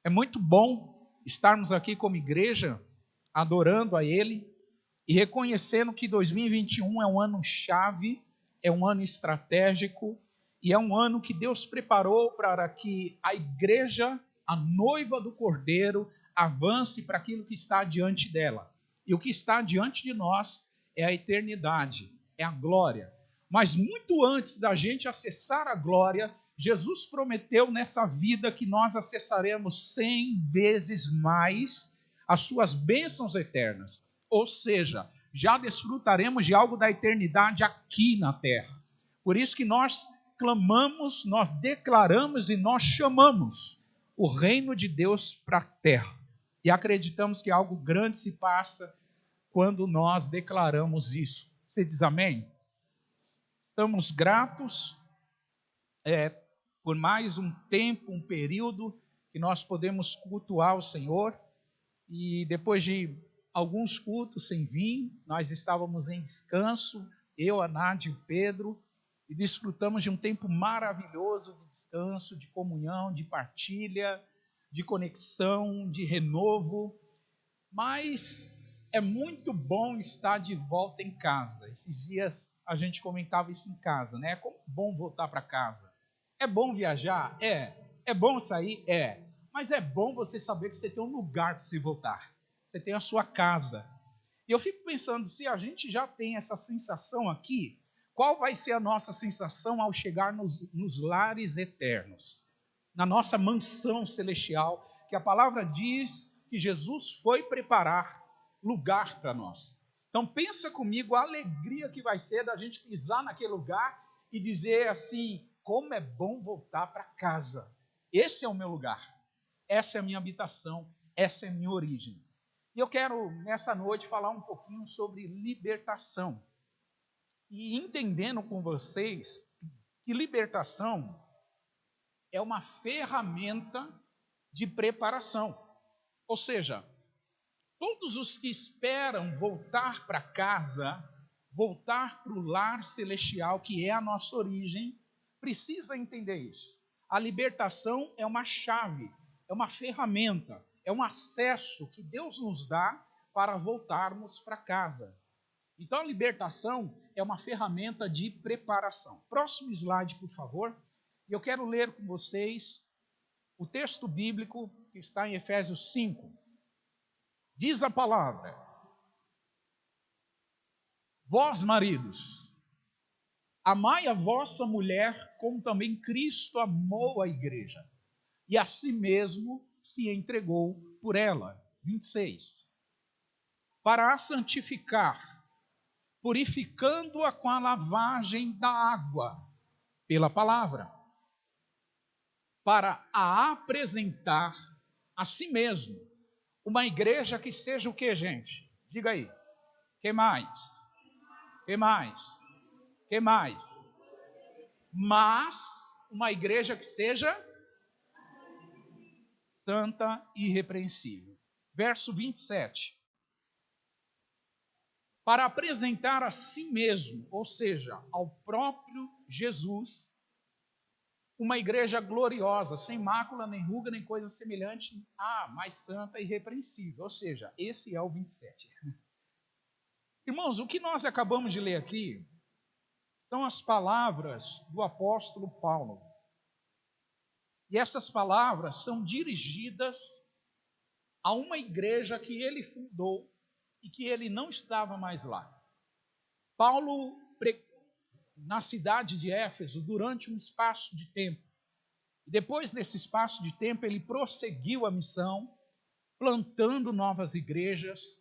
É muito bom estarmos aqui como igreja, adorando a Ele e reconhecendo que 2021 é um ano chave, é um ano estratégico e é um ano que Deus preparou para que a igreja, a noiva do Cordeiro, avance para aquilo que está diante dela. E o que está diante de nós é a eternidade, é a glória. Mas muito antes da gente acessar a glória, Jesus prometeu nessa vida que nós acessaremos 100 vezes mais as suas bênçãos eternas. Ou seja, já desfrutaremos de algo da eternidade aqui na terra. Por isso que nós clamamos, nós declaramos e nós chamamos o reino de Deus para a terra. E acreditamos que algo grande se passa quando nós declaramos isso. Você diz amém? Estamos gratos por mais um tempo, um período que nós podemos cultuar o Senhor. E depois de alguns cultos sem vir, nós estávamos em descanso, eu, a Nádia e o Pedro, e desfrutamos de um tempo maravilhoso de descanso, de comunhão, de partilha, de conexão, de renovo. Mas é muito bom estar de volta em casa. Esses dias a gente comentava isso em casa, né? É como bom voltar para casa. É bom viajar? É. É bom sair? É. Mas é bom você saber que você tem um lugar para você voltar. Você tem a sua casa. E eu fico pensando, se a gente já tem essa sensação aqui, qual vai ser a nossa sensação ao chegar nos lares eternos? Na nossa mansão celestial, que a palavra diz que Jesus foi preparar lugar para nós. Então pensa comigo a alegria que vai ser da gente pisar naquele lugar e dizer assim, como é bom voltar para casa. Esse é o meu lugar. Essa é a minha habitação, essa é a minha origem. E eu quero, nessa noite, falar um pouquinho sobre libertação. E entendendo com vocês que libertação é uma ferramenta de preparação. Ou seja, todos os que esperam voltar para casa, voltar para o lar celestial, que é a nossa origem, precisa entender isso. A libertação é uma chave, é uma ferramenta, é um acesso que Deus nos dá para voltarmos para casa. Então a libertação é uma ferramenta de preparação. Próximo slide, por favor. E eu quero ler com vocês o texto bíblico que está em Efésios 5. Diz a palavra: vós, maridos, amai a vossa mulher como também Cristo amou a igreja e a si mesmo se entregou por ela. 26. Para a santificar, purificando-a com a lavagem da água pela palavra, para a apresentar a si mesmo uma igreja que seja o que, gente? Diga aí. Que mais? Que mais? Que mais? Mas uma igreja que seja santa e irrepreensível. Verso 27. Para apresentar a si mesmo, ou seja, ao próprio Jesus, uma igreja gloriosa, sem mácula, nem ruga, nem coisa semelhante, mais santa e irrepreensível. Ou seja, esse é o 27. Irmãos, o que nós acabamos de ler aqui são as palavras do apóstolo Paulo. E essas palavras são dirigidas a uma igreja que ele fundou e que ele não estava mais lá. Paulo na cidade de Éfeso durante um espaço de tempo. E depois desse espaço de tempo, ele prosseguiu a missão, plantando novas igrejas,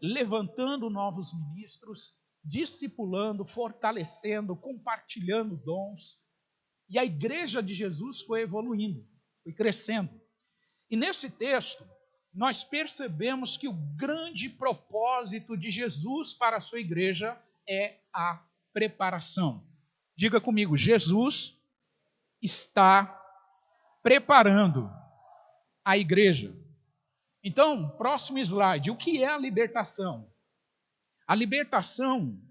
levantando novos ministros, discipulando, fortalecendo, compartilhando dons. E a igreja de Jesus foi evoluindo, foi crescendo. E nesse texto, nós percebemos que o grande propósito de Jesus para a sua igreja é a preparação. Diga comigo, Jesus está preparando a igreja. Então, próximo slide. O que é a libertação? A libertação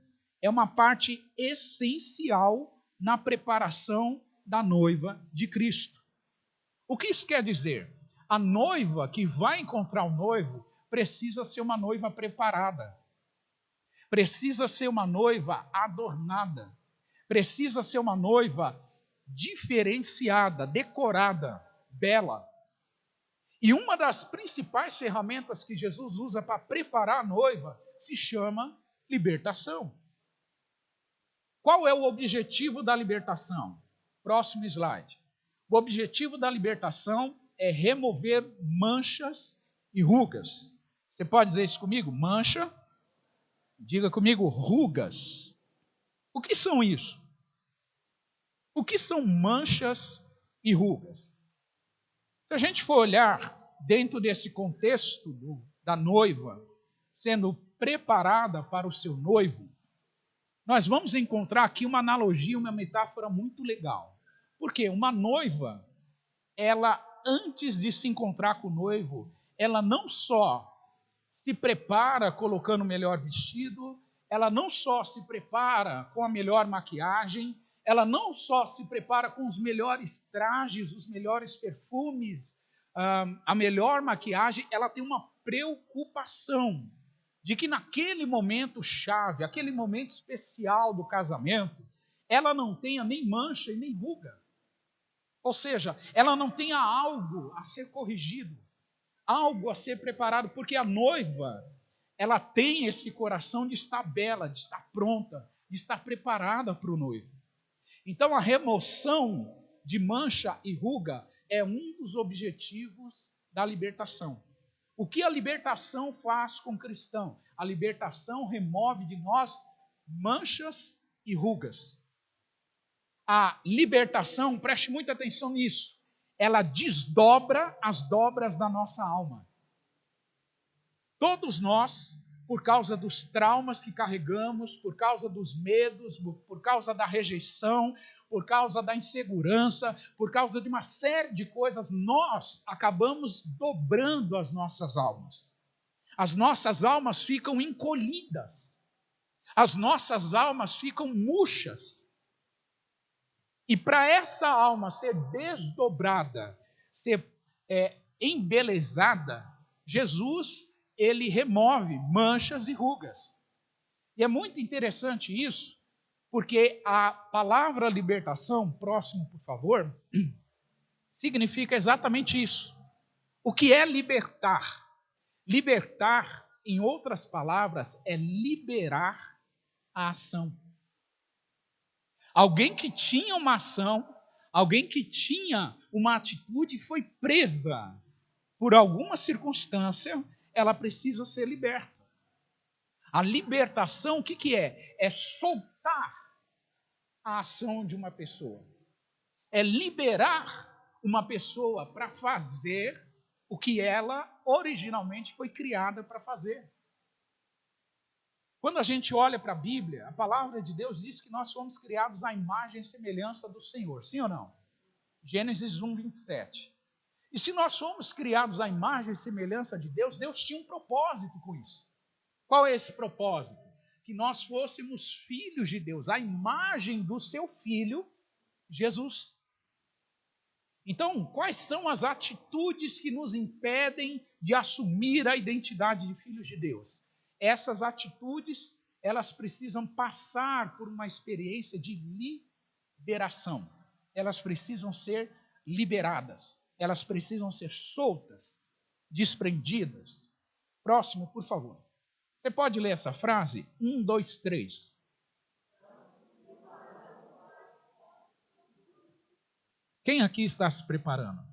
é uma parte essencial na preparação da noiva de Cristo. O que isso quer dizer? a noiva que vai encontrar o noivo precisa ser uma noiva preparada. Precisa ser uma noiva adornada. Precisa ser uma noiva diferenciada, decorada, bela. E uma das principais ferramentas que Jesus usa para preparar a noiva se chama libertação. Qual é o objetivo da libertação? Próximo slide. O objetivo da libertação é remover manchas e rugas. Você pode dizer isso comigo? Mancha. Diga comigo, rugas. O que são isso? O que são manchas e rugas? Se a gente for olhar dentro desse contexto da noiva sendo preparada para o seu noivo, nós vamos encontrar aqui uma analogia, uma metáfora muito legal. Porque uma noiva, ela, antes de se encontrar com o noivo, ela não só se prepara colocando o melhor vestido, ela não só se prepara com a melhor maquiagem, ela não só se prepara com os melhores trajes, os melhores perfumes, a melhor maquiagem, ela tem uma preocupação de que naquele momento chave, aquele momento especial do casamento, ela não tenha nem mancha e nem ruga. Ou seja, ela não tenha algo a ser corrigido, algo a ser preparado, porque a noiva, ela tem esse coração de estar bela, de estar pronta, de estar preparada para o noivo. Então, a remoção de mancha e ruga é um dos objetivos da libertação. O que a libertação faz com o cristão? A libertação remove de nós manchas e rugas. A libertação, preste muita atenção nisso, ela desdobra as dobras da nossa alma. Todos nós, por causa dos traumas que carregamos, por causa dos medos, por causa da rejeição, por causa da insegurança, por causa de uma série de coisas, nós acabamos dobrando as nossas almas. As nossas almas ficam encolhidas. As nossas almas ficam murchas. E para essa alma ser desdobrada, ser embelezada, Jesus, ele remove manchas e rugas. E é muito interessante isso, porque a palavra libertação, próximo por favor, significa exatamente isso. O que é libertar? Libertar, em outras palavras, é liberar a ação. Alguém que tinha uma ação, alguém que tinha uma atitude foi presa por alguma circunstância, ela precisa ser liberta. A libertação, o que é? É soltar a ação de uma pessoa. É liberar uma pessoa para fazer o que ela originalmente foi criada para fazer. Quando a gente olha para a Bíblia, a palavra de Deus diz que nós fomos criados à imagem e semelhança do Senhor. Sim ou não? Gênesis 1, 27. E se nós fomos criados à imagem e semelhança de Deus, Deus tinha um propósito com isso. Qual é esse propósito? Que nós fôssemos filhos de Deus, a imagem do seu Filho, Jesus. Então, quais são as atitudes que nos impedem de assumir a identidade de filhos de Deus? Essas atitudes, elas precisam passar por uma experiência de liberação. Elas precisam ser liberadas. Elas precisam ser soltas, desprendidas. Próximo, por favor. Você pode ler essa frase? 1, 2, 3. Quem aqui está se preparando?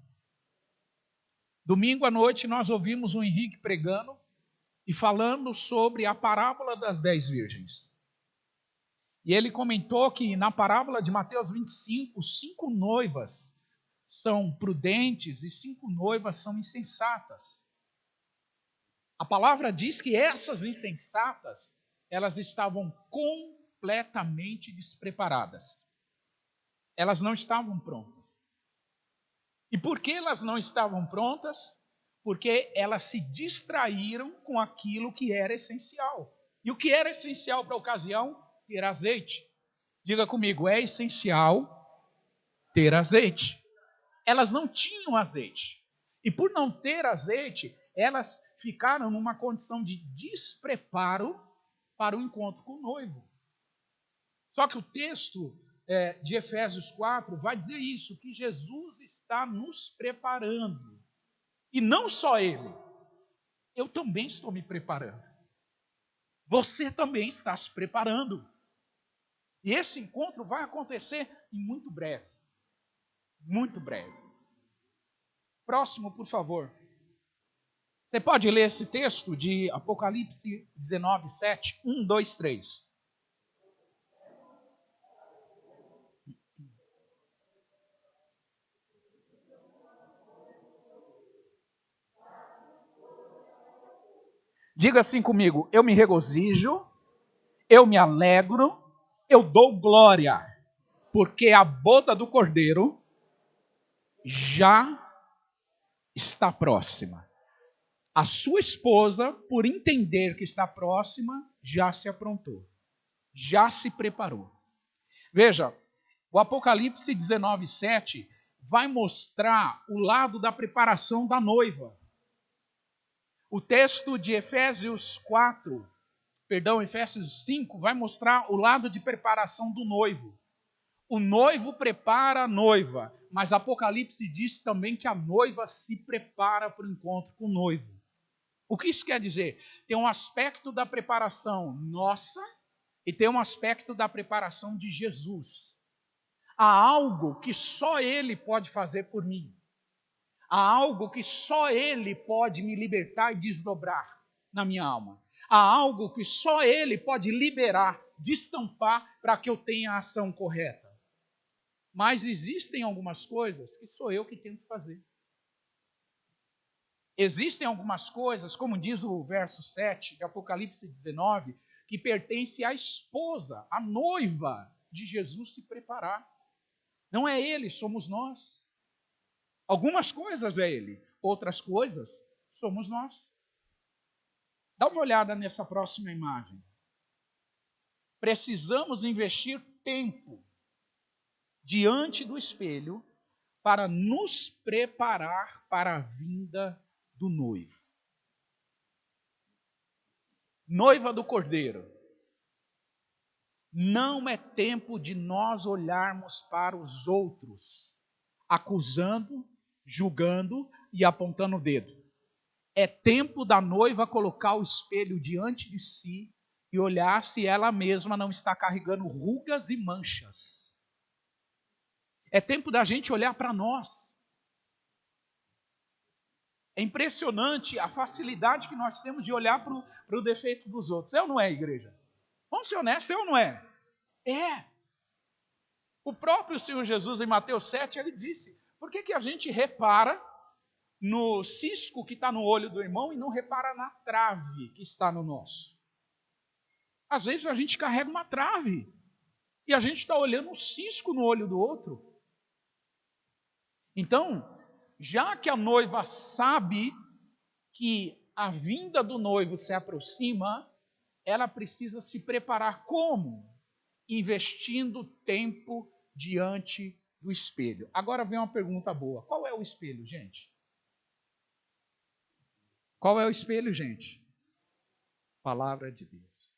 Domingo à noite nós ouvimos o Henrique pregando e falando sobre a parábola das 10 virgens. E ele comentou que na parábola de Mateus 25, 5 noivas são prudentes e 5 noivas são insensatas. A palavra diz que essas insensatas, elas estavam completamente despreparadas. Elas não estavam prontas. E por que elas não estavam prontas? Porque elas se distraíram com aquilo que era essencial. E o que era essencial para a ocasião? Ter azeite. Diga comigo, é essencial ter azeite. Elas não tinham azeite. E por não ter azeite, elas ficaram numa condição de despreparo para o encontro com o noivo. Só que o texto de Efésios 4 vai dizer isso, que Jesus está nos preparando. E não só Ele, eu também estou me preparando. Você também está se preparando. E esse encontro vai acontecer em muito breve. Muito breve. Próximo, por favor. Você pode ler esse texto de Apocalipse 19, 7, 1, 2, 3. Diga assim comigo: eu me regozijo, eu me alegro, eu dou glória, porque a boda do Cordeiro já está próxima. A sua esposa, por entender que está próxima, já se aprontou, já se preparou. Veja, o Apocalipse 19, 7 vai mostrar o lado da preparação da noiva. O texto de Efésios 5 vai mostrar o lado de preparação do noivo. O noivo prepara a noiva, mas Apocalipse diz também que a noiva se prepara para o encontro com o noivo. O que isso quer dizer? Tem um aspecto da preparação nossa e tem um aspecto da preparação de Jesus. Há algo que só Ele pode fazer por mim. Há algo que só Ele pode me libertar e desdobrar na minha alma. Há algo que só Ele pode liberar, destampar para que eu tenha a ação correta. Mas existem algumas coisas que sou eu que tenho que fazer. Existem algumas coisas, como diz o verso 7 de Apocalipse 19, que pertence à esposa, à noiva de Jesus se preparar. Não é Ele, somos nós. Algumas coisas é Ele, outras coisas somos nós. Dá uma olhada nessa próxima imagem. Precisamos investir tempo diante do espelho para nos preparar para a vinda do noivo. Noiva do Cordeiro. Não é tempo de nós olharmos para os outros, acusando, julgando e apontando o dedo. É tempo da noiva colocar o espelho diante de si e olhar se ela mesma não está carregando rugas e manchas. É tempo da gente olhar para nós. É impressionante a facilidade que nós temos de olhar para o defeito dos outros. É ou não é, igreja? Vamos ser honestos, é ou não é? É. O próprio Senhor Jesus, em Mateus 7, ele disse: por que a gente repara no cisco que está no olho do irmão e não repara na trave que está no nosso? Às vezes a gente carrega uma trave e a gente está olhando um cisco no olho do outro. Então, já que a noiva sabe que a vinda do noivo se aproxima, ela precisa se preparar como? Investindo tempo diante do espelho. Agora vem uma pergunta boa. Qual é o espelho, gente? Qual é o espelho, gente? Palavra de Deus.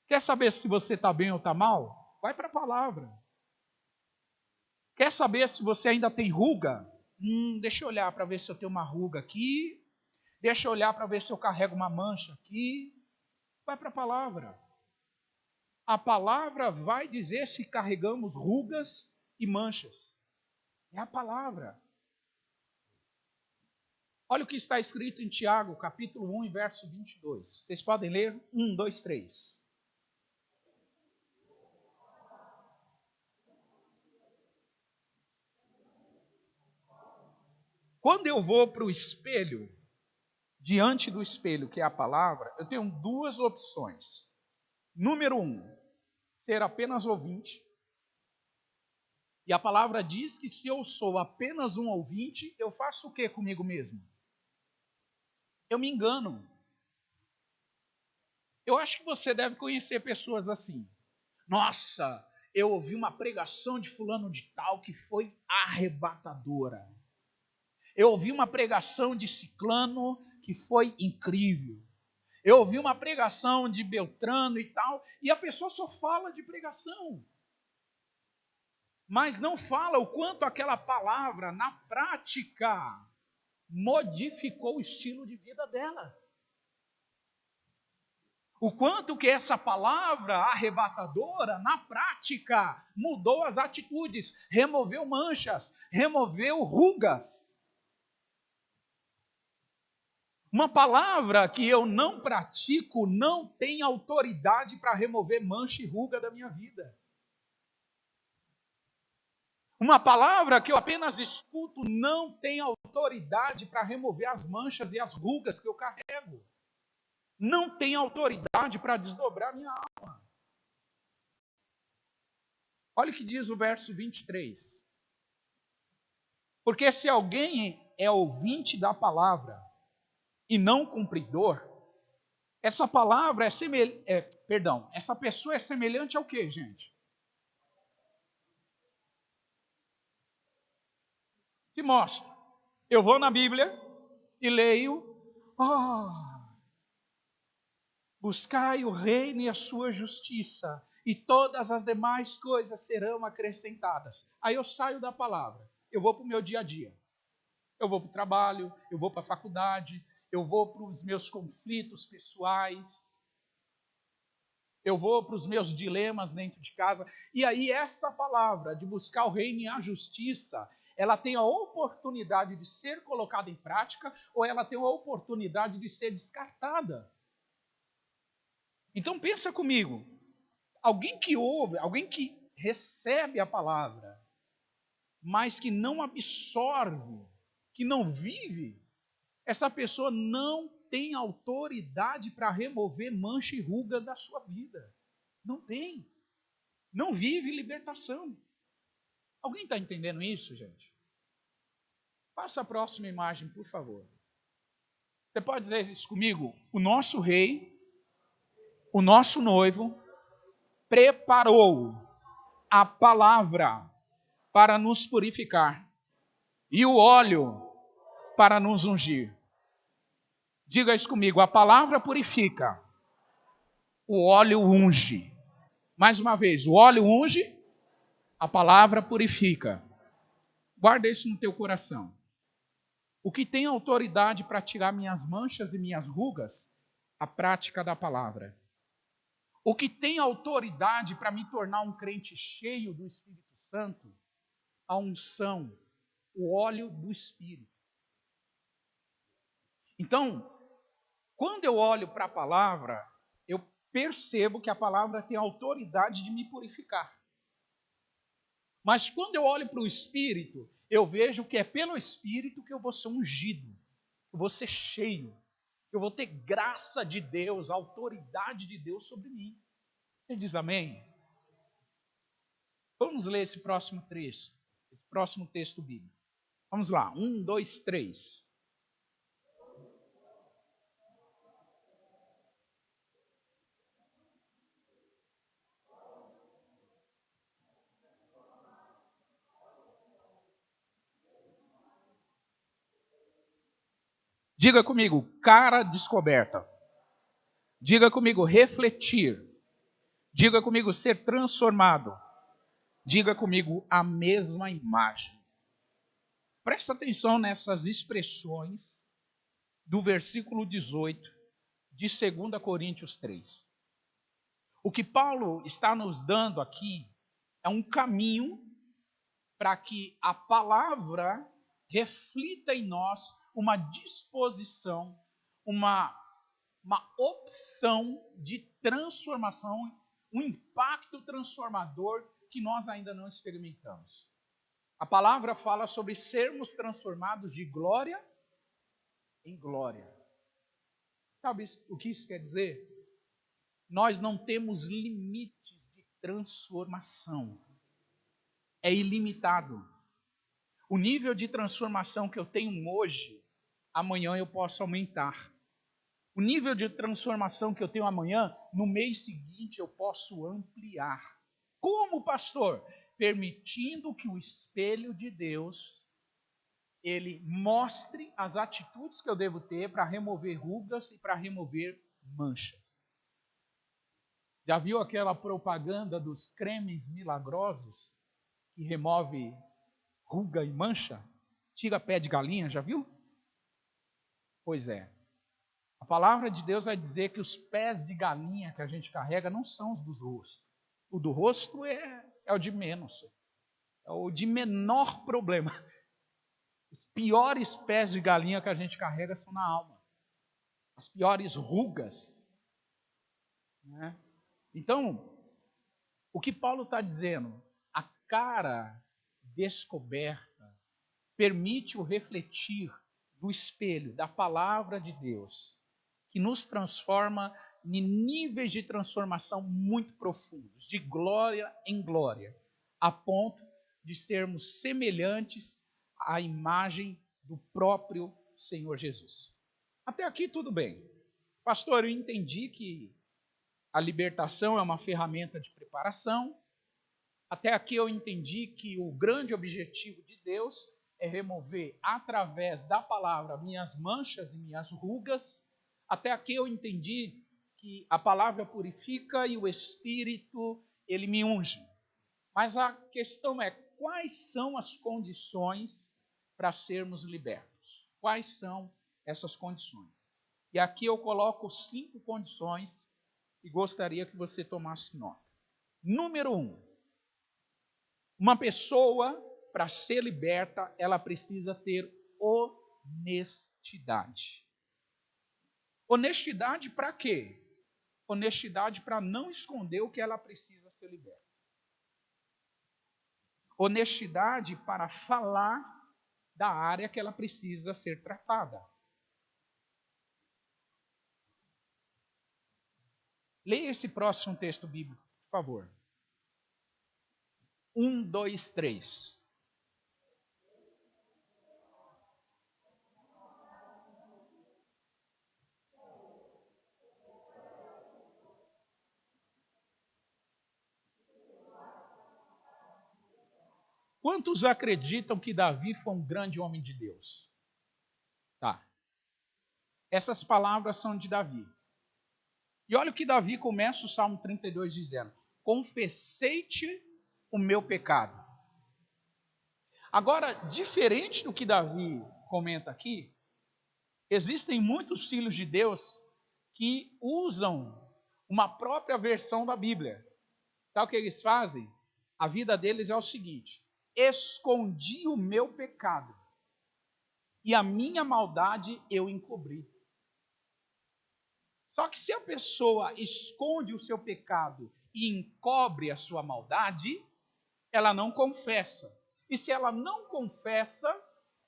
Quer saber se você está bem ou está mal? Vai para a palavra. Quer saber se você ainda tem ruga? Deixa eu olhar para ver se eu tenho uma ruga aqui. Deixa eu olhar para ver se eu carrego uma mancha aqui. Vai para a palavra. A palavra vai dizer se carregamos rugas e manchas. É a palavra. Olha o que está escrito em Tiago, capítulo 1, verso 22. Vocês podem ler? 1, 2, 3. Quando eu vou para o espelho, diante do espelho, que é a palavra, eu tenho duas opções. Número 1, ser apenas ouvinte. E a palavra diz que se eu sou apenas um ouvinte, eu faço o que comigo mesmo? Eu me engano. Eu acho que você deve conhecer pessoas assim. Nossa, eu ouvi uma pregação de fulano de tal que foi arrebatadora. Eu ouvi uma pregação de ciclano que foi incrível. Eu ouvi uma pregação de Beltrano e tal, e a pessoa só fala de pregação. Mas não fala o quanto aquela palavra, na prática, modificou o estilo de vida dela. O quanto que essa palavra arrebatadora, na prática, mudou as atitudes, removeu manchas, removeu rugas. Uma palavra que eu não pratico não tem autoridade para remover mancha e ruga da minha vida. Uma palavra que eu apenas escuto não tem autoridade para remover as manchas e as rugas que eu carrego. Não tem autoridade para desdobrar minha alma. Olha o que diz o verso 23. Porque se alguém é ouvinte da palavra e não cumpridor, essa palavra essa pessoa é semelhante ao quê, gente? Te mostra. Eu vou na Bíblia e leio, buscai o reino e a sua justiça, e todas as demais coisas serão acrescentadas. Aí eu saio da palavra, eu vou para o meu dia a dia. Eu vou para o trabalho, eu vou para a faculdade, eu vou para os meus conflitos pessoais, eu vou para os meus dilemas dentro de casa. E aí essa palavra de buscar o reino e a justiça, ela tem a oportunidade de ser colocada em prática ou ela tem a oportunidade de ser descartada. Então pensa comigo, alguém que ouve, alguém que recebe a palavra, mas que não absorve, que não vive, essa pessoa não tem autoridade para remover mancha e ruga da sua vida. Não tem. Não vive libertação. Alguém está entendendo isso, gente? Passa a próxima imagem, por favor. Você pode dizer isso comigo? O nosso rei, o nosso noivo, preparou a palavra para nos purificar e o óleo para nos ungir. Diga isso comigo, a palavra purifica, o óleo unge. Mais uma vez, o óleo unge, a palavra purifica. Guarda isso no teu coração. O que tem autoridade para tirar minhas manchas e minhas rugas? A prática da palavra. O que tem autoridade para me tornar um crente cheio do Espírito Santo? A unção, o óleo do Espírito. Então, quando eu olho para a palavra, eu percebo que a palavra tem autoridade de me purificar. Mas quando eu olho para o Espírito, eu vejo que é pelo Espírito que eu vou ser ungido, eu vou ser cheio, eu vou ter graça de Deus, autoridade de Deus sobre mim. Você diz amém? Vamos ler esse próximo trecho, esse próximo texto bíblico. Vamos lá, 1, 2, 3. Diga comigo, cara descoberta. Diga comigo, refletir. Diga comigo, ser transformado. Diga comigo, a mesma imagem. Presta atenção nessas expressões do versículo 18 de 2 Coríntios 3. O que Paulo está nos dando aqui é um caminho para que a palavra reflita em nós uma disposição, uma opção de transformação, um impacto transformador que nós ainda não experimentamos. A palavra fala sobre sermos transformados de glória em glória. Sabe o que isso quer dizer? Nós não temos limites de transformação. É ilimitado. O nível de transformação que eu tenho hoje, amanhã eu posso aumentar. O nível de transformação que eu tenho amanhã, no mês seguinte eu posso ampliar. Como, pastor? Permitindo que o espelho de Deus ele mostre as atitudes que eu devo ter para remover rugas e para remover manchas. Já viu aquela propaganda dos cremes milagrosos que remove ruga e mancha? Tira pé de galinha, já viu? Pois é. A palavra de Deus vai dizer que os pés de galinha que a gente carrega não são os do rosto. O do rosto é o de menos. É o de menor problema. Os piores pés de galinha que a gente carrega são na alma. As piores rugas. Né? Então, o que Paulo está dizendo? A cara descoberta permite o refletir do espelho, da palavra de Deus, que nos transforma em níveis de transformação muito profundos, de glória em glória, a ponto de sermos semelhantes à imagem do próprio Senhor Jesus. Até aqui tudo bem. Pastor, eu entendi que a libertação é uma ferramenta de preparação. Até aqui eu entendi que o grande objetivo de Deus é remover através da palavra minhas manchas e minhas rugas. Até aqui eu entendi que a palavra purifica e o Espírito, ele me unge. Mas a questão é, quais são as condições para sermos libertos? Quais são essas condições? E aqui eu coloco 5 condições e gostaria que você tomasse nota. Número 1. Uma pessoa, para ser liberta, ela precisa ter honestidade. Honestidade para quê? Honestidade para não esconder o que ela precisa ser liberta. Honestidade para falar da área que ela precisa ser tratada. Leia esse próximo texto bíblico, por favor. 1, 2, 3. Quantos acreditam que Davi foi um grande homem de Deus? Tá. Essas palavras são de Davi. E olha o que Davi começa o Salmo 32 dizendo: confessei-te o meu pecado. Agora, diferente do que Davi comenta aqui, existem muitos filhos de Deus que usam uma própria versão da Bíblia. Sabe o que eles fazem? A vida deles é o seguinte: escondi o meu pecado e a minha maldade eu encobri. Só que se a pessoa esconde o seu pecado e encobre a sua maldade, ela não confessa. E se ela não confessa,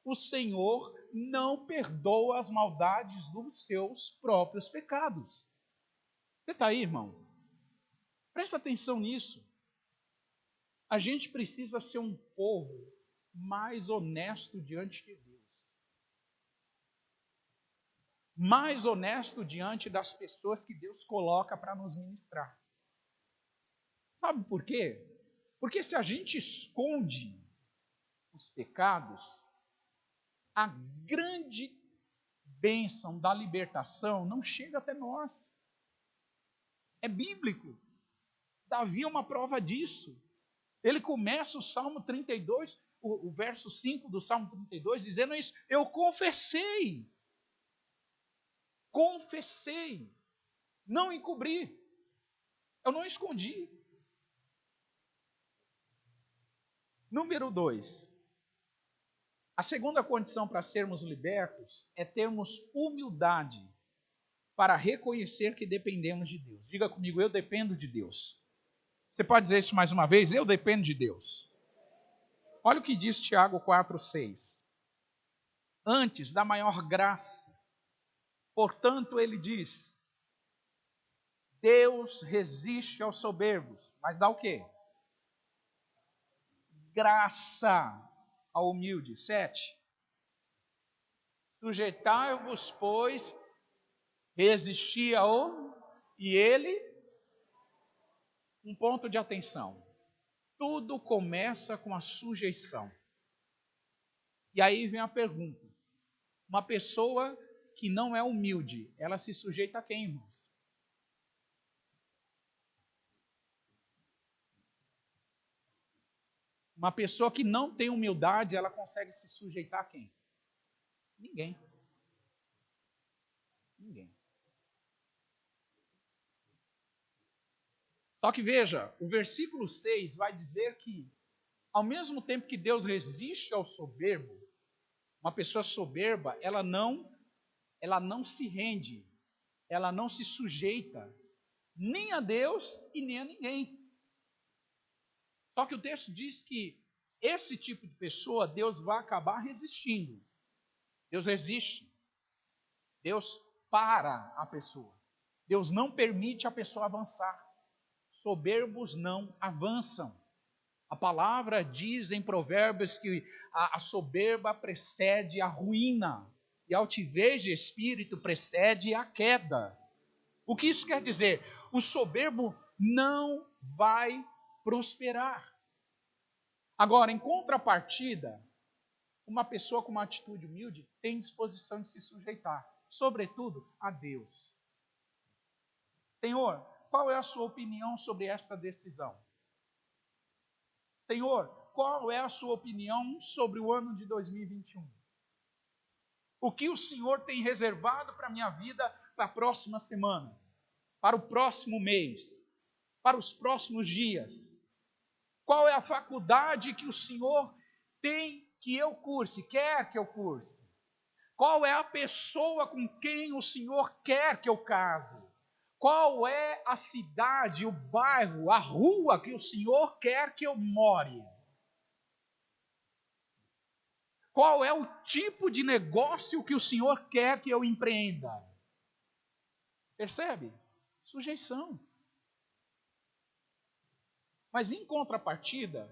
o Senhor não perdoa as maldades dos seus próprios pecados. Você está aí, irmão? Presta atenção nisso. A gente precisa ser um povo mais honesto diante de Deus. Mais honesto diante das pessoas que Deus coloca para nos ministrar. Sabe por quê? Porque se a gente esconde os pecados, a grande bênção da libertação não chega até nós. É bíblico. Davi é uma prova disso. Ele começa o Salmo 32, o verso 5 do Salmo 32, dizendo isso: eu confessei. Confessei. Não encobri. Eu não escondi. Número 2. A segunda condição para sermos libertos é termos humildade para reconhecer que dependemos de Deus. Diga comigo, eu dependo de Deus. Você pode dizer isso mais uma vez? Eu dependo de Deus. Olha o que diz Tiago 4,6. Antes da maior graça, portanto, ele diz: Deus resiste aos soberbos, mas dá o quê? Graça ao humilde. 7. Sujeitai-vos, pois, resisti ao... E ele, um ponto de atenção. Tudo começa com a sujeição. E aí vem a pergunta: uma pessoa que não é humilde, ela se sujeita a quem, irmãos? Uma pessoa que não tem humildade, ela consegue se sujeitar a quem? Ninguém. Ninguém. Só que veja, o versículo 6 vai dizer que, ao mesmo tempo que Deus resiste ao soberbo, uma pessoa soberba, ela não se rende, ela não se sujeita nem a Deus e nem a ninguém. Só que o texto diz que esse tipo de pessoa, Deus vai acabar resistindo. Deus resiste. Deus para a pessoa. Deus não permite a pessoa avançar. Soberbos não avançam. A palavra diz em Provérbios que a soberba precede a ruína e a altivez de espírito precede a queda. O que isso quer dizer? O soberbo não vai prosperar. Agora, em contrapartida, uma pessoa com uma atitude humilde tem disposição de se sujeitar, sobretudo a Deus. Senhor, qual é a sua opinião sobre esta decisão? Senhor, qual é a sua opinião sobre o ano de 2021? O que o Senhor tem reservado para a minha vida para a próxima semana, para o próximo mês, para os próximos dias? Qual é a faculdade que o Senhor tem que eu curse, quer que eu curse? Qual é a pessoa com quem o Senhor quer que eu case? Qual é a cidade, o bairro, a rua que o Senhor quer que eu more? Qual é o tipo de negócio que o Senhor quer que eu empreenda? Percebe? Sujeição. Mas em contrapartida,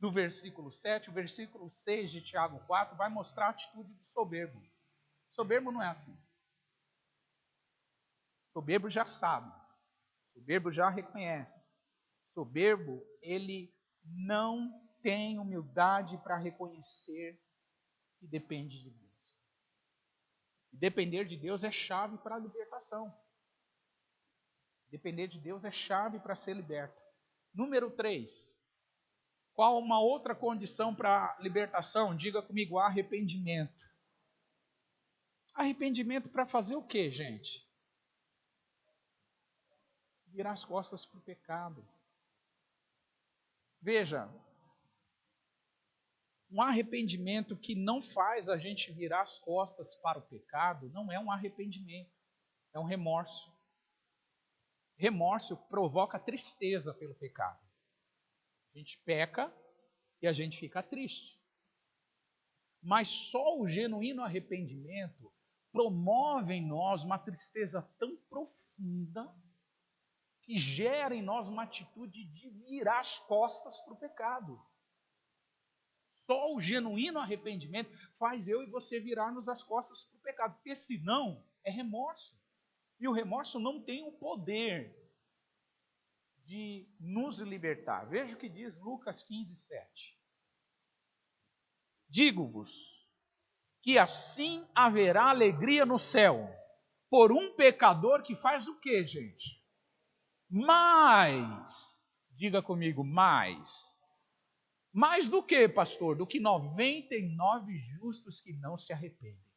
do versículo 7, o versículo 6 de Tiago 4 vai mostrar a atitude do soberbo. Soberbo não é assim. Soberbo já sabe. Soberbo já reconhece. Soberbo, ele não tem humildade para reconhecer que depende de Deus. E depender de Deus é chave para a libertação. Depender de Deus é chave para ser liberto. Número 3. Qual uma outra condição para a libertação? Diga comigo, arrependimento. Arrependimento para fazer o quê, gente? Virar as costas para o pecado. Veja, um arrependimento que não faz a gente virar as costas para o pecado não é um arrependimento, é um remorso. Remorso provoca tristeza pelo pecado. A gente peca e a gente fica triste. Mas só o genuíno arrependimento promove em nós uma tristeza tão profunda que gera em nós uma atitude de virar as costas para o pecado. Só o genuíno arrependimento faz eu e você virarmos as costas para o pecado, porque senão é remorso. E o remorso não tem o poder de nos libertar. Veja o que diz Lucas 15, 7. Digo-vos que assim haverá alegria no céu por um pecador que faz o quê, gente? Diga comigo, mais do que, pastor? Do que 99 justos que não se arrependem.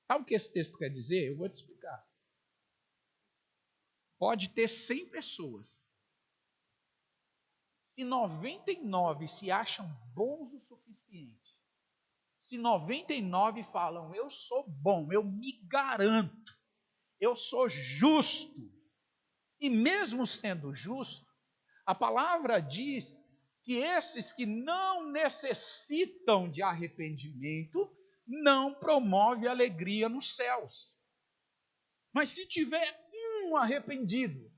Sabe o que esse texto quer dizer? Eu vou te explicar. Pode ter 100 pessoas. Se 99 se acham bons o suficiente, se 99 falam, eu sou bom, eu me garanto, eu sou justo, e mesmo sendo justo, a palavra diz que esses que não necessitam de arrependimento não promove alegria nos céus. Mas se tiver um arrependido,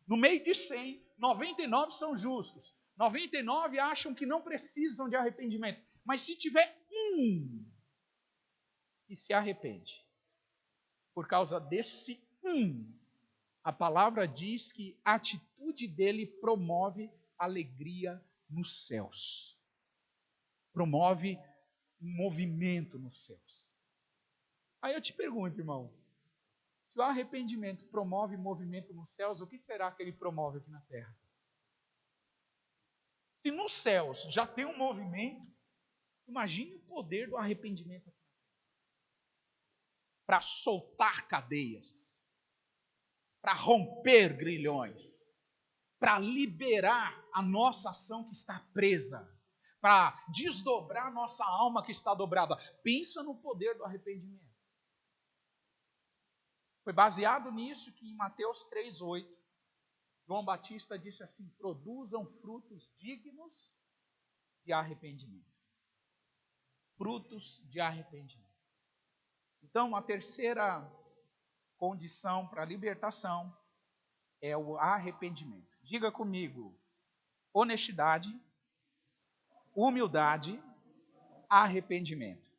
no meio de 100, 99 são justos, 99 acham que não precisam de arrependimento. Mas se tiver um que se arrepende, por causa desse um, a palavra diz que a atitude dele promove alegria nos céus. Promove um movimento nos céus. Aí eu te pergunto, irmão, se o arrependimento promove movimento nos céus, o que será que ele promove aqui na terra? Se nos céus já tem um movimento, imagine o poder do arrependimento aqui para soltar cadeias, para romper grilhões, para liberar a nossa ação que está presa, para desdobrar a nossa alma que está dobrada. Pensa no poder do arrependimento. Foi baseado nisso que em Mateus 3,8, João Batista disse assim: produzam frutos dignos de arrependimento. Frutos de arrependimento. Então, a terceira condição para a libertação é o arrependimento. Diga comigo: honestidade, humildade, arrependimento.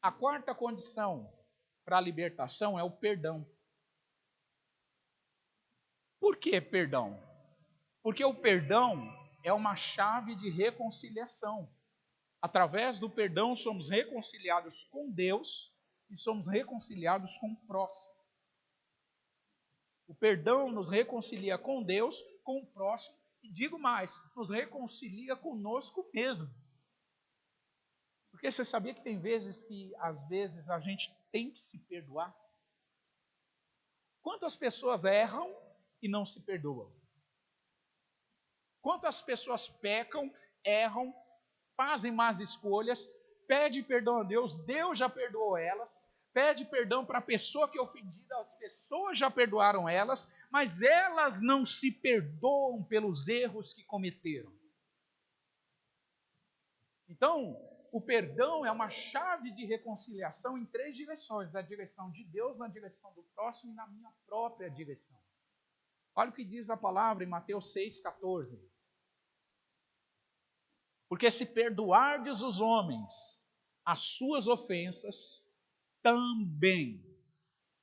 A quarta condição para a libertação é o perdão. Por que perdão? Porque o perdão é uma chave de reconciliação. Através do perdão somos reconciliados com Deus e somos reconciliados com o próximo. O perdão nos reconcilia com Deus, com o próximo, e digo mais, nos reconcilia conosco mesmo. Porque você sabia que tem vezes que, às vezes, a gente tem que se perdoar? Quantas pessoas erram e não se perdoam? Quantas pessoas pecam, erram, fazem más escolhas, pedem perdão a Deus, Deus já perdoou elas, pede perdão para a pessoa que é ofendida, as pessoas já perdoaram elas, mas elas não se perdoam pelos erros que cometeram. Então, o perdão é uma chave de reconciliação em três direções: na direção de Deus, na direção do próximo e na minha própria direção. Olha o que diz a palavra em Mateus 6,14. Porque se perdoardes os homens as suas ofensas, também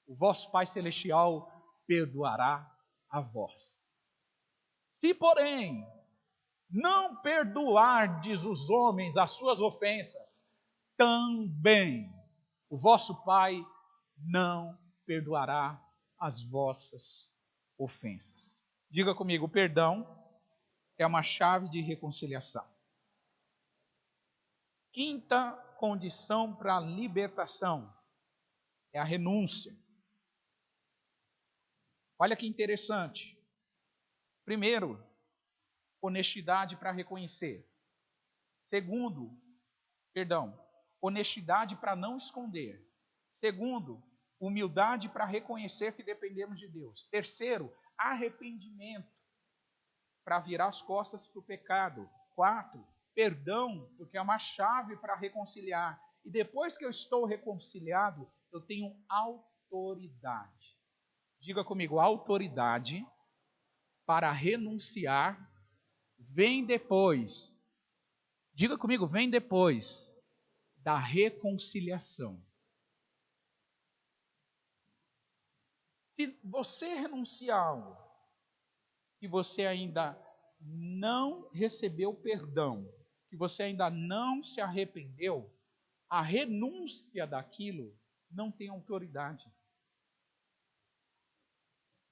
o vosso Pai Celestial perdoará a vós. Se, porém, não perdoardes os homens as suas ofensas, também o vosso Pai não perdoará as vossas ofensas. Diga comigo: o perdão é uma chave de reconciliação. Quinta condição para a libertação é a renúncia. Olha que interessante. Primeiro, honestidade para reconhecer. Segundo, honestidade para não esconder. Segundo, humildade para reconhecer que dependemos de Deus. Terceiro, arrependimento para virar as costas para o pecado. Quarto, perdão, porque é uma chave para reconciliar. E depois que eu estou reconciliado, eu tenho autoridade. Diga comigo: autoridade para renunciar vem depois. Diga comigo: vem depois da reconciliação. Se você renuncia a algo e você ainda não recebeu perdão, que você ainda não se arrependeu, a renúncia daquilo não tem autoridade.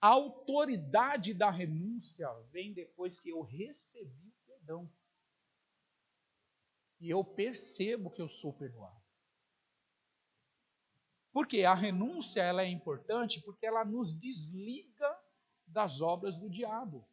A autoridade da renúncia vem depois que eu recebi o perdão. E eu percebo que eu sou perdoado. Porque a renúncia ela é importante porque ela nos desliga das obras do diabo.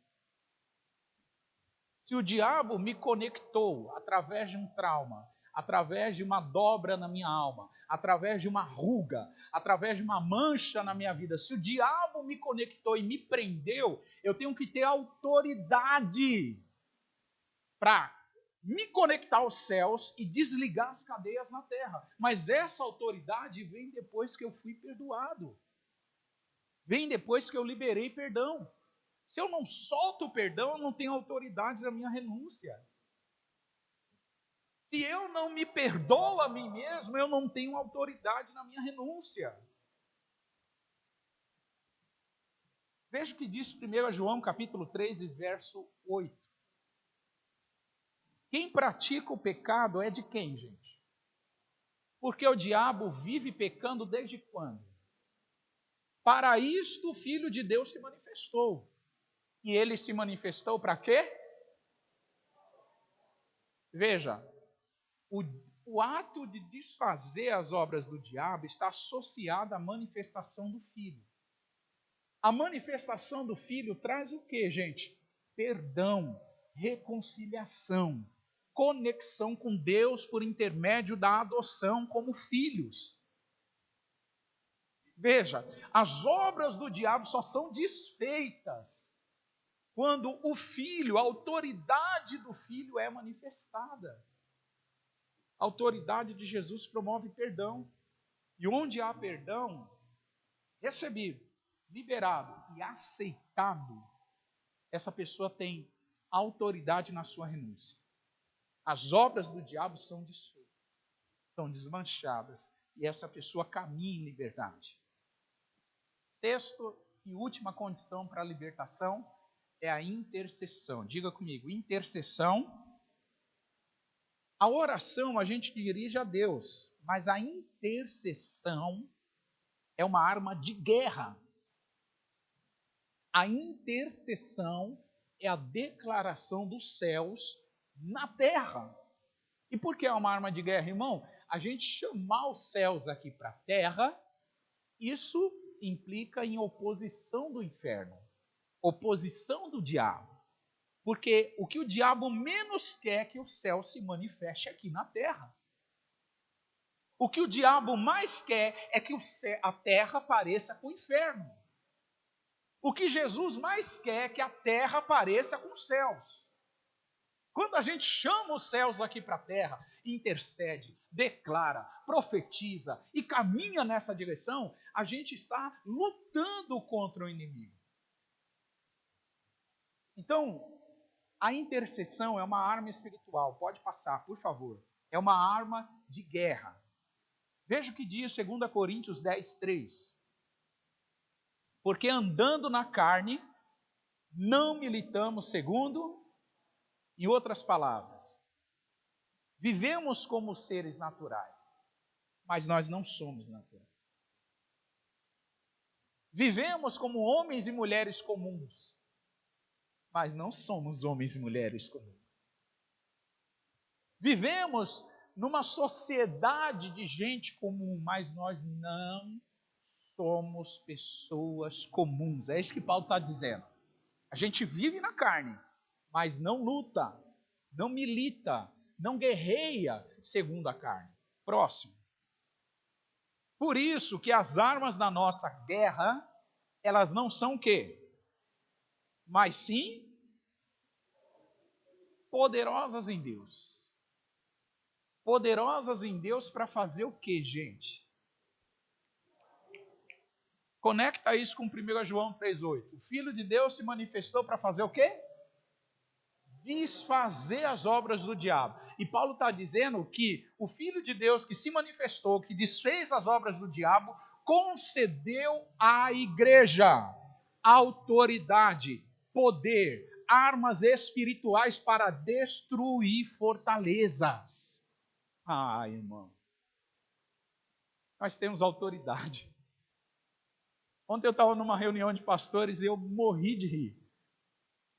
Se o diabo me conectou através de um trauma, através de uma dobra na minha alma, através de uma ruga, através de uma mancha na minha vida, se o diabo me conectou e me prendeu, eu tenho que ter autoridade para me conectar aos céus e desligar as cadeias na terra. Mas essa autoridade vem depois que eu fui perdoado. Vem depois que eu liberei perdão. Se eu não solto o perdão, eu não tenho autoridade na minha renúncia. Se eu não me perdoo a mim mesmo, eu não tenho autoridade na minha renúncia. Veja o que diz 1 João capítulo 3, verso 8. Quem pratica o pecado é de quem, gente? Porque o diabo vive pecando desde quando? Para isto o Filho de Deus se manifestou. E ele se manifestou para quê? Veja, o ato de desfazer as obras do diabo está associado à manifestação do Filho. A manifestação do Filho traz o quê, gente? Perdão, reconciliação, conexão com Deus por intermédio da adoção como filhos. Veja, as obras do diabo só são desfeitas quando o Filho, a autoridade do Filho é manifestada. A autoridade de Jesus promove perdão. E onde há perdão, recebido, liberado e aceitado, essa pessoa tem autoridade na sua renúncia. As obras do diabo são desfeitas, são desmanchadas, e essa pessoa caminha em liberdade. Sexto e última condição para a libertação é a intercessão. Diga comigo, intercessão. A oração a gente dirige a Deus, mas a intercessão é uma arma de guerra. A intercessão é a declaração dos céus na terra. E por que é uma arma de guerra, irmão? A gente chamar os céus aqui para a terra, isso implica em oposição do inferno, oposição do diabo. Porque o que o diabo menos quer é que o céu se manifeste aqui na terra. O que o diabo mais quer é que a terra pareça com o inferno. O que Jesus mais quer é que a terra pareça com os céus. Quando a gente chama os céus aqui para a terra, intercede, declara, profetiza e caminha nessa direção, a gente está lutando contra o inimigo. Então, a intercessão é uma arma espiritual. Pode passar, por favor. É uma arma de guerra. Veja o que diz 2 Coríntios 10, 3. Porque andando na carne, não militamos segundo, em outras palavras, vivemos como seres naturais, mas nós não somos naturais. Vivemos como homens e mulheres comuns, mas não somos homens e mulheres comuns. Vivemos numa sociedade de gente comum, mas nós não somos pessoas comuns. É isso que Paulo está dizendo. A gente vive na carne, mas não luta, não milita, não guerreia segundo a carne. Próximo. Por isso que as armas da nossa guerra, elas não são o quê? Mas sim poderosas em Deus. Poderosas em Deus para fazer o quê, gente? Conecta isso com 1 João 3,8. O Filho de Deus se manifestou para fazer o quê? Desfazer as obras do diabo. E Paulo está dizendo que o Filho de Deus que se manifestou, que desfez as obras do diabo, concedeu à igreja autoridade, poder, armas espirituais para destruir fortalezas. Ah, irmão, nós temos autoridade. Ontem eu estava numa reunião de pastores e eu morri de rir.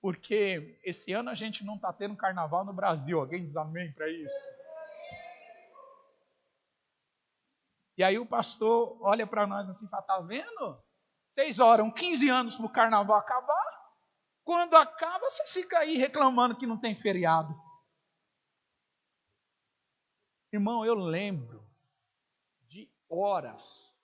Porque esse ano a gente não está tendo carnaval no Brasil. Alguém diz amém para isso? E aí o pastor olha para nós assim e fala, está vendo? Vocês oram 15 anos para o carnaval acabar. Quando acaba, você fica aí reclamando que não tem feriado. Irmão, eu lembro de horas.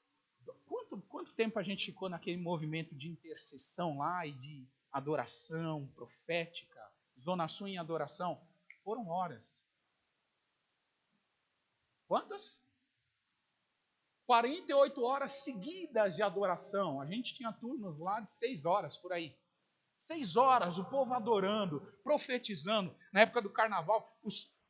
Quanto tempo a gente ficou naquele movimento de intercessão lá e de adoração profética, Zona Sul em adoração? Foram horas. Quantas? 48 horas seguidas de adoração. A gente tinha turnos lá de 6 horas, por aí. 6 horas, o povo adorando, profetizando. Na época do carnaval,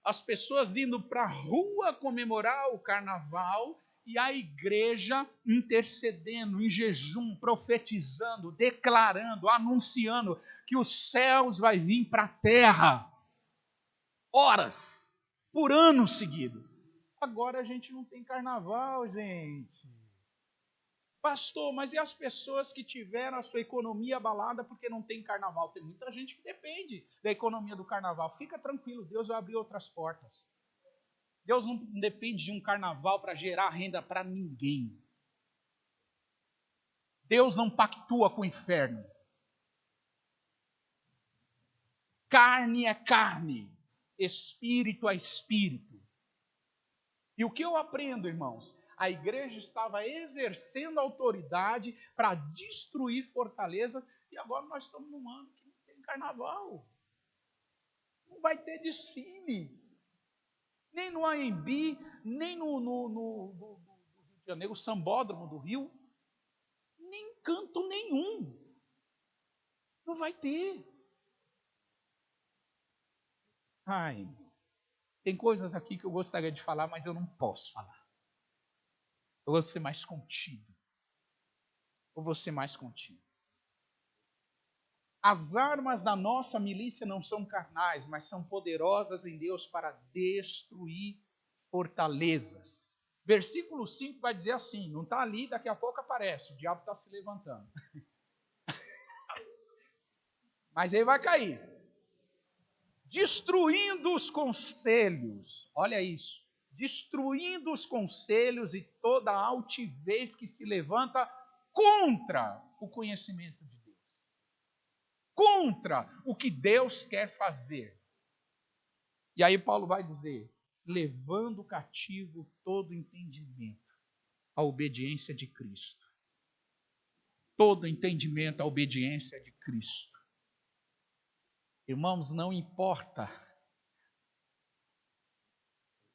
as pessoas indo para a rua comemorar o carnaval e a igreja intercedendo em jejum, profetizando, declarando, anunciando que os céus vai vir para a terra. horas, por ano seguido. Agora a gente não tem carnaval, gente. Pastor, mas e as pessoas que tiveram a sua economia abalada porque não tem carnaval? Tem muita gente que depende da economia do carnaval. Fica tranquilo, Deus vai abrir outras portas. Deus não depende de um carnaval para gerar renda para ninguém. Deus não pactua com o inferno. Carne é carne, espírito é espírito. E o que eu aprendo, irmãos? A igreja estava exercendo autoridade para destruir fortaleza e agora nós estamos num ano que não tem carnaval. Não vai ter desfile. Nem no AMB, nem no Rio de Janeiro, o Sambódromo do Rio. Nem canto nenhum. Não vai ter. Ai, tem coisas aqui que eu gostaria de falar, mas eu não posso falar. Eu vou ser mais contido. As armas da nossa milícia não são carnais, mas são poderosas em Deus para destruir fortalezas. Versículo 5 vai dizer assim, não está ali, daqui a pouco aparece, o diabo está se levantando. Mas ele vai cair. Destruindo os conselhos, olha isso. Destruindo os conselhos e toda a altivez que se levanta contra o conhecimento de Deus. Contra o que Deus quer fazer. E aí Paulo vai dizer, levando cativo todo entendimento à obediência de Cristo. Todo entendimento à obediência de Cristo. Irmãos, não importa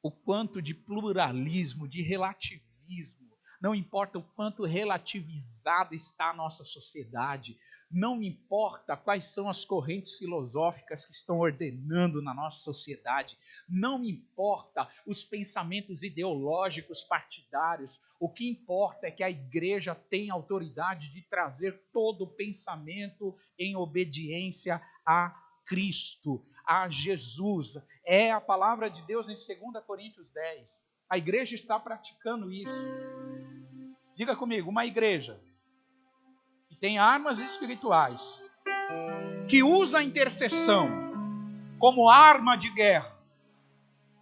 o quanto de pluralismo, de relativismo, não importa o quanto relativizada está a nossa sociedade, não importa quais são as correntes filosóficas que estão ordenando na nossa sociedade, não importa os pensamentos ideológicos partidários, o que importa é que a igreja tem autoridade de trazer todo o pensamento em obediência a Cristo, a Jesus. É a palavra de Deus em 2 Coríntios 10. A igreja está praticando isso. Diga comigo, uma igreja que tem armas espirituais, que usa a intercessão como arma de guerra,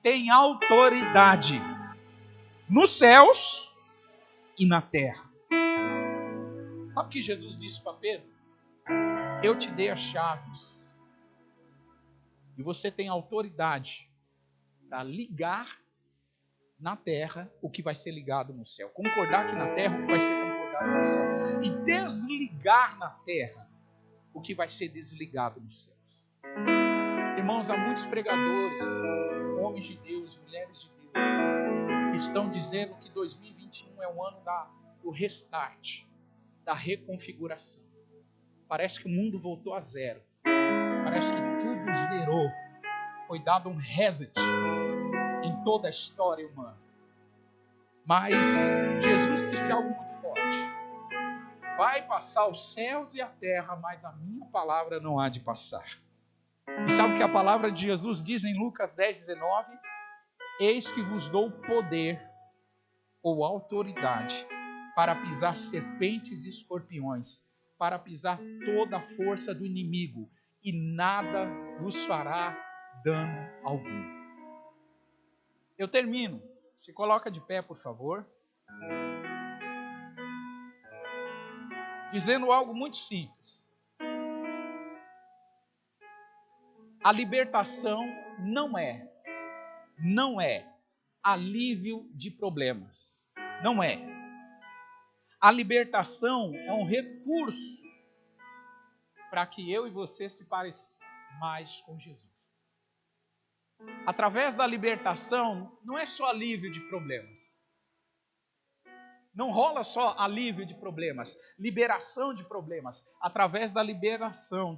tem autoridade nos céus e na terra. Sabe o que Jesus disse para Pedro? Eu te dei as chaves. E você tem autoridade para ligar na terra o que vai ser ligado no céu. Concordar aqui na terra o que vai ser concordado no céu. E desligar na terra o que vai ser desligado nos céus. Irmãos, há muitos pregadores, homens de Deus, mulheres de Deus, que estão dizendo que 2021 é o ano do restart, da reconfiguração. Parece que o mundo voltou a zero. Parece que tudo zerou. Foi dado um reset em toda a história humana. Mas Jesus disse algo muito forte. Vai passar os céus e a terra, mas a minha palavra não há de passar. E sabe o que a palavra de Jesus diz em Lucas 10:19? Eis que vos dou poder ou autoridade para pisar serpentes e escorpiões, para pisar toda a força do inimigo, e nada vos fará dano algum. Eu termino. Se coloca de pé, por favor. Dizendo algo muito simples. A libertação não é alívio de problemas. Não é. A libertação é um recurso para que eu e você se pareçam mais com Jesus. Através da libertação, não é só alívio de problemas. Não rola só alívio de problemas, liberação de problemas. Através da libertação,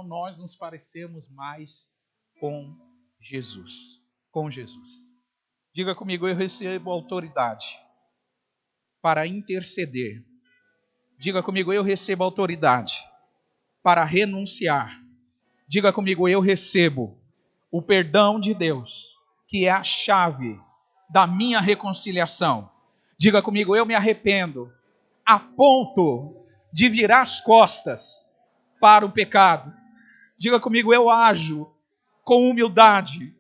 nós nos parecemos mais com Jesus. Com Jesus. Diga comigo, eu recebo autoridade para interceder. Diga comigo, eu recebo autoridade para renunciar. Diga comigo, eu recebo o perdão de Deus, que é a chave da minha reconciliação. Diga comigo, eu me arrependo a ponto de virar as costas para o pecado. Diga comigo, eu ajo com humildade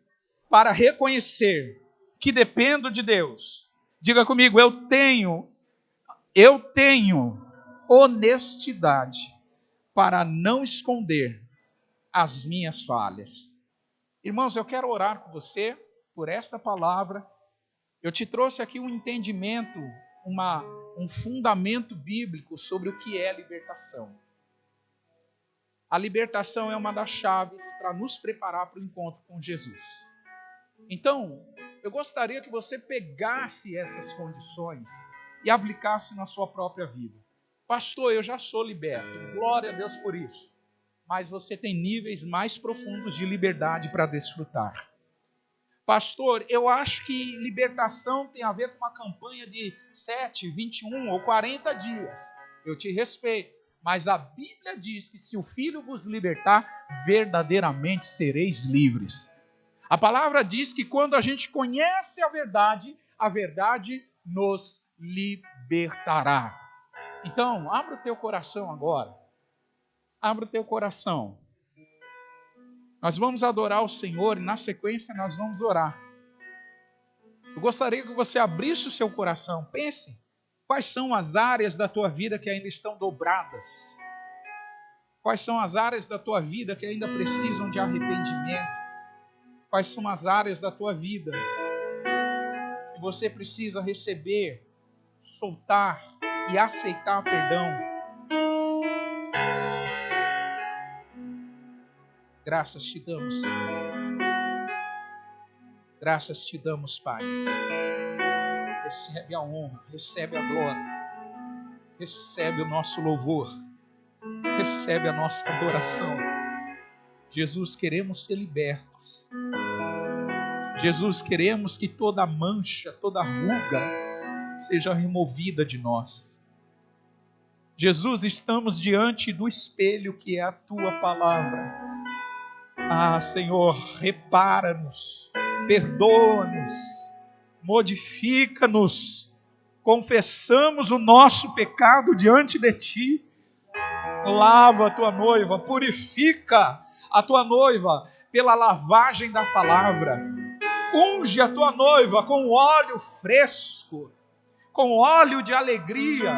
para reconhecer que dependo de Deus. Diga comigo, eu tenho honestidade para não esconder as minhas falhas. Irmãos, eu quero orar com você por esta palavra. Eu te trouxe aqui um entendimento, um fundamento bíblico sobre o que é libertação. A libertação é uma das chaves para nos preparar para o encontro com Jesus. Então, eu gostaria que você pegasse essas condições e aplicasse na sua própria vida. Pastor, eu já sou liberto, glória a Deus por isso. Mas você tem níveis mais profundos de liberdade para desfrutar. Pastor, eu acho que libertação tem a ver com uma campanha de 7, 21 ou 40 dias. Eu te respeito. Mas a Bíblia diz que se o Filho vos libertar, verdadeiramente sereis livres. A palavra diz que quando a gente conhece a verdade nos libertará. Então, abra o teu coração agora. Abra o teu coração. Nós vamos adorar o Senhor e na sequência nós vamos orar. Eu gostaria que você abrisse o seu coração. Pense, quais são as áreas da tua vida que ainda estão dobradas? Quais são as áreas da tua vida que ainda precisam de arrependimento? Quais são as áreas da tua vida que você precisa receber, soltar e aceitar perdão? Graças te damos, Senhor. Graças te damos, Pai. Recebe a honra, recebe a glória, recebe o nosso louvor, recebe a nossa adoração. Jesus, queremos ser libertos. Jesus, queremos que toda mancha, toda ruga seja removida de nós. Jesus, estamos diante do espelho que é a tua palavra. Ah, Senhor, repara-nos, perdoa-nos, modifica-nos. Confessamos o nosso pecado diante de ti. Lava a tua noiva, purifica a tua noiva pela lavagem da palavra. Unge a tua noiva com óleo fresco, com óleo de alegria.